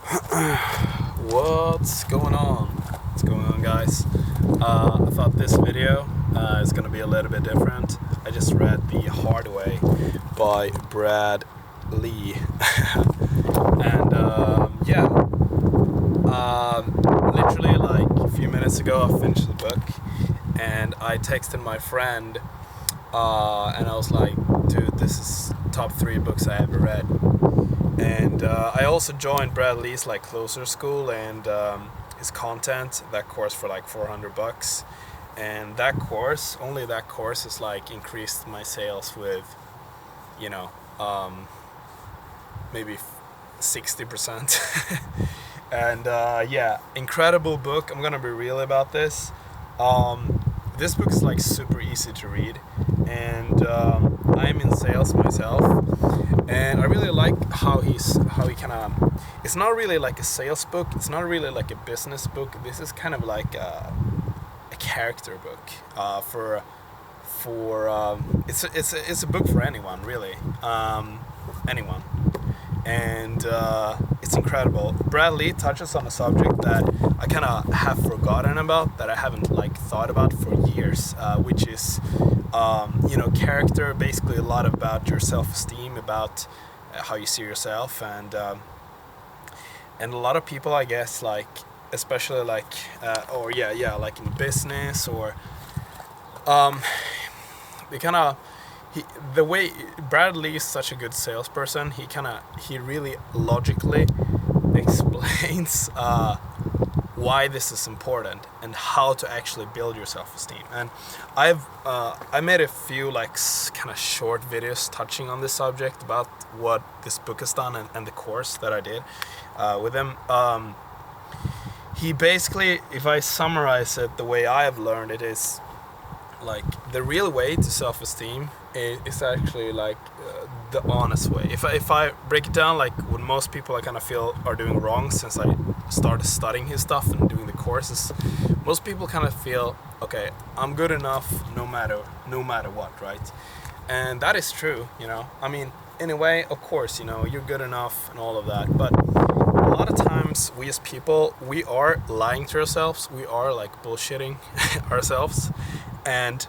What's going on? What's going on, guys? I thought this video is gonna be a little bit different. I just read The Hard Way by Brad Lee, and literally like a few minutes ago, I finished the book, and I texted my friend, and I was like, "Dude, this is top 3 books I ever read." And I also joined Brad Lee's like Closer School and his content, that course for like $400, and only that course has like increased my sales with, you know, maybe 60%. And incredible book. I'm gonna be real about this. This book is like super easy to read, and I'm in sales myself, and I really like how he kind of. It's not really like a sales book. It's not really like a business book. This is kind of like a character book it's a book for anyone, really, anyone. And it's incredible. Brad Lee touches on a subject that I kind of have forgotten about, that I haven't like thought about for years, which is character. Basically, a lot about your self-esteem, about how you see yourself, and a lot of people, I guess, like especially like like in business or they kind of the way Brad Lee is such a good salesperson, he really logically explains why this is important and how to actually build your self-esteem. And I made a few like kind of short videos touching on this subject about what this book has done, and the course that I did with him. He basically, if I summarize it the way I have learned it, is like the real way to self-esteem is actually like the honest way. If I break it down, like what most people I kind of feel are doing wrong since I started studying his stuff and doing the courses, most people kind of feel, okay, I'm good enough no matter what, right? And that is true, I mean, in a way, of course, you're good enough and all of that, but a lot of times we as people, we are lying to ourselves, we are like bullshitting ourselves, and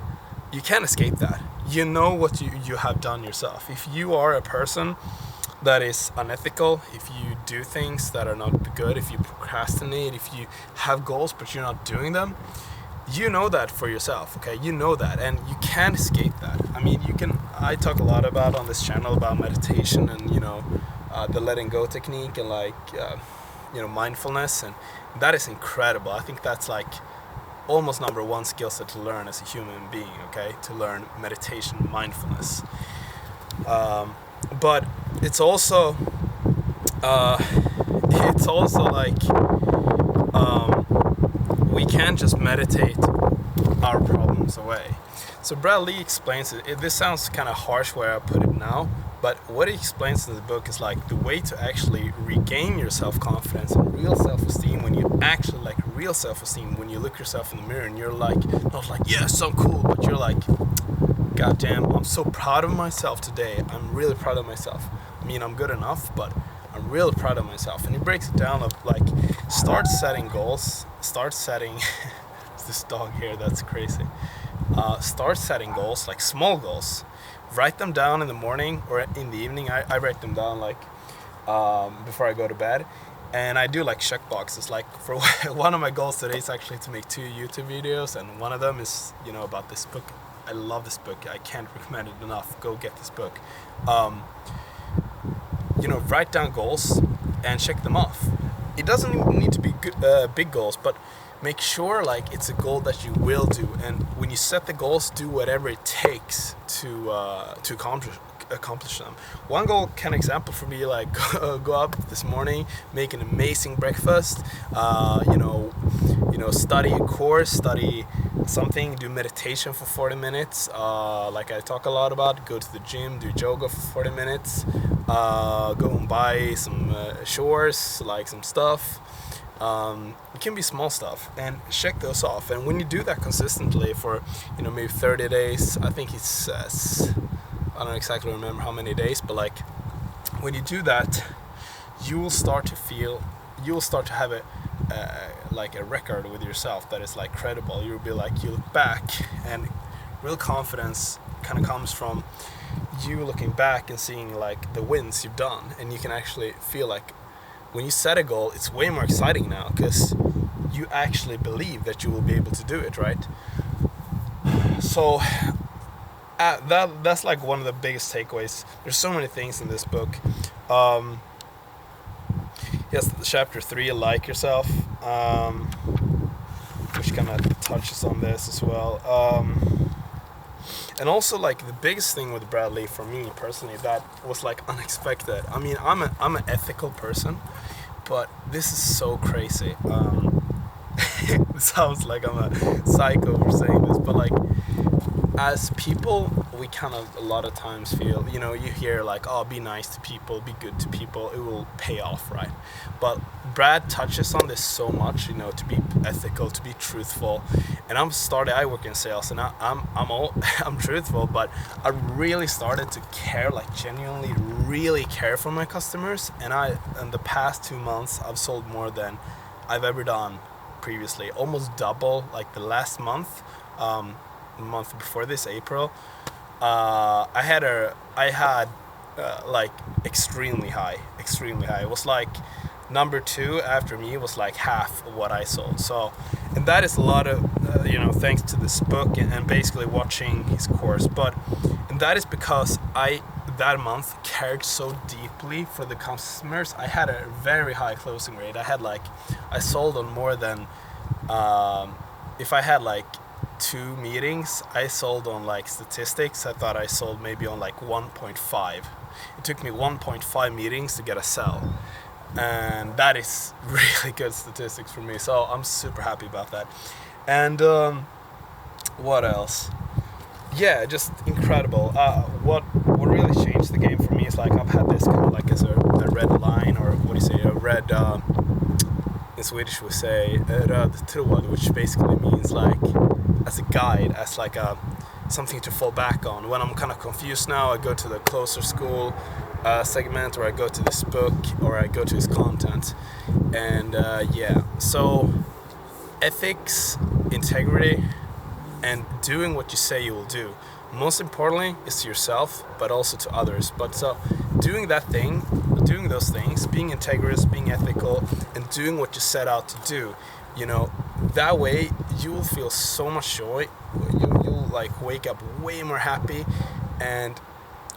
you can't escape that. You know what you have done yourself. If you are a person that is unethical, if you do things that are not good, if you procrastinate, if you have goals but you're not doing them, you know that for yourself, okay? You know that, and you can't escape that. I mean, I talk a lot about on this channel about meditation and, the letting go technique and like, mindfulness, and that is incredible. I think that's like almost number one skill set to learn as a human being, okay? To learn meditation, mindfulness. But it's also like we can't just meditate our problems away. So Brad Lee explains it. This sounds kind of harsh where I put it now, but what he explains in the book is like the way to actually regain your self-confidence and real self-esteem, when you actually like real self-esteem, when you look yourself in the mirror and you're like, not like, yes, I'm cool, but you're like, God damn, I'm so proud of myself today. I'm really proud of myself. I mean, I'm good enough, but I'm really proud of myself. And he breaks it down of like, start setting goals, this dog here, that's crazy. Start setting goals, like small goals. Write them down in the morning or in the evening. I write them down like before I go to bed, and I do like check boxes. Like for one of my goals today is actually to make 2 YouTube videos, and one of them is about this book. I love this book. I can't recommend it enough. Go get this book. Write down goals and check them off. It doesn't need to be big goals, but make sure like it's a goal that you will do, and when you set the goals, do whatever it takes to accomplish them. One goal can example for me, like go up this morning, make an amazing breakfast, study a course, study something, do meditation for 40 minutes, like I talk a lot about, go to the gym, do yoga for 40 minutes, go and buy some shorts, like some stuff. It can be small stuff, and check those off. And when you do that consistently for maybe 30 days, I think it says, I don't exactly remember how many days, but like when you do that, you will start to feel you'll start to have a like a record with yourself that is like credible. You'll be like, you look back, and real confidence kind of comes from you looking back and seeing like the wins you've done, and you can actually feel like when you set a goal, it's way more exciting now because you actually believe that you will be able to do it, right? So that's like one of the biggest takeaways. There's so many things in this book. Yes, chapter 3, like yourself, which kind of touches on this as well. And also, like, the biggest thing with Bradley for me personally that was like unexpected. I mean, I'm an ethical person, but this is so crazy. It sounds like I'm a psycho for saying this, but like, as people, we kind of a lot of times feel, you know, you hear like, oh, be nice to people, be good to people, it will pay off, right? But Brad touches on this so much, you know, to be ethical, to be truthful. And I work in sales, and I'm truthful, but I really started to care, like genuinely really care for my customers. And in the past 2 months, I've sold more than I've ever done previously, almost double. Like the last month, month before this, April, I had like extremely high. It was like number 2 after me was like half of what I sold. So, and that is a lot of you know, thanks to this book and basically watching his course. And that is because I that month cared so deeply for the customers. I had a very high closing rate. I sold on more than if I had like 2 meetings, I sold on like statistics. I thought I sold maybe on like 1.5. It took me 1.5 meetings to get a sell, and that is really good statistics for me. So I'm super happy about that. And what else? Yeah, just incredible. What really changed the game for me is like I've had this kind of like as a red line, or what do you say, a red. In Swedish we say röd tråd, which basically means like as a guide, as like something to fall back on. When I'm kind of confused now, I go to the Closer School segment, or I go to this book, or I go to his content. And yeah, so ethics, integrity, and doing what you say you will do. Most importantly is to yourself, but also to others. But so doing those things, being integrous, being ethical, and doing what you set out to do, you know, that way you will feel so much joy. You'll like wake up way more happy, and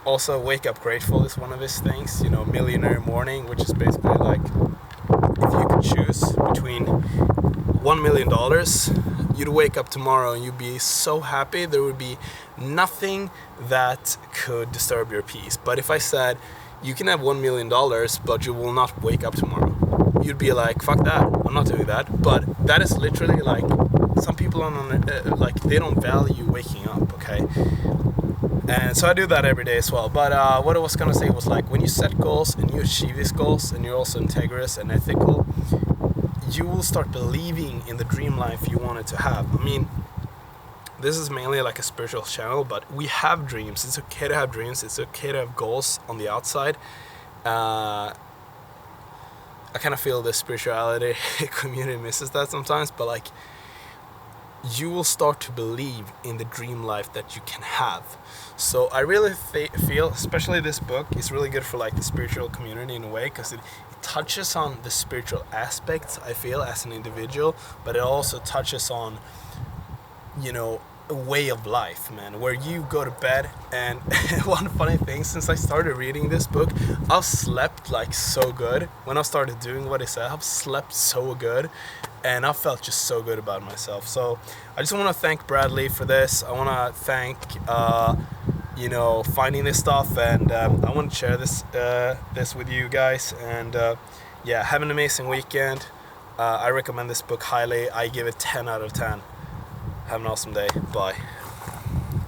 also wake up grateful is one of his things. You know, millionaire morning, which is basically like if you could choose between $1 million, you'd wake up tomorrow and you'd be so happy. There would be nothing that could disturb your peace. But if I said you can have $1 million, but you will not wake up tomorrow, you'd be like, fuck that, I'm not doing that. But that is literally like, some people like they don't value waking up, okay? And so I do that every day as well. But what I was gonna say was like, when you set goals and you achieve these goals, and you're also integrous and ethical, you will start believing in the dream life you wanted to have. I mean, this is mainly like a spiritual channel, but we have dreams. It's okay to have dreams. It's okay to have goals on the outside. I kind of feel the spirituality community misses that sometimes, but like, you will start to believe in the dream life that you can have. So I really feel, especially this book, is really good for like the spiritual community in a way, because it touches on the spiritual aspects, I feel, as an individual, but it also touches on, you know, a way of life, man, where you go to bed. And one funny thing, since I started reading this book, I've slept like so good. When I started doing what he said, I've slept so good, and I felt just so good about myself. So I just want to thank Bradley for this. I want to thank you know, finding this stuff, and I want to share this with you guys. And yeah, have an amazing weekend. I recommend this book highly. I give it 10 out of 10. Have an awesome day. Bye.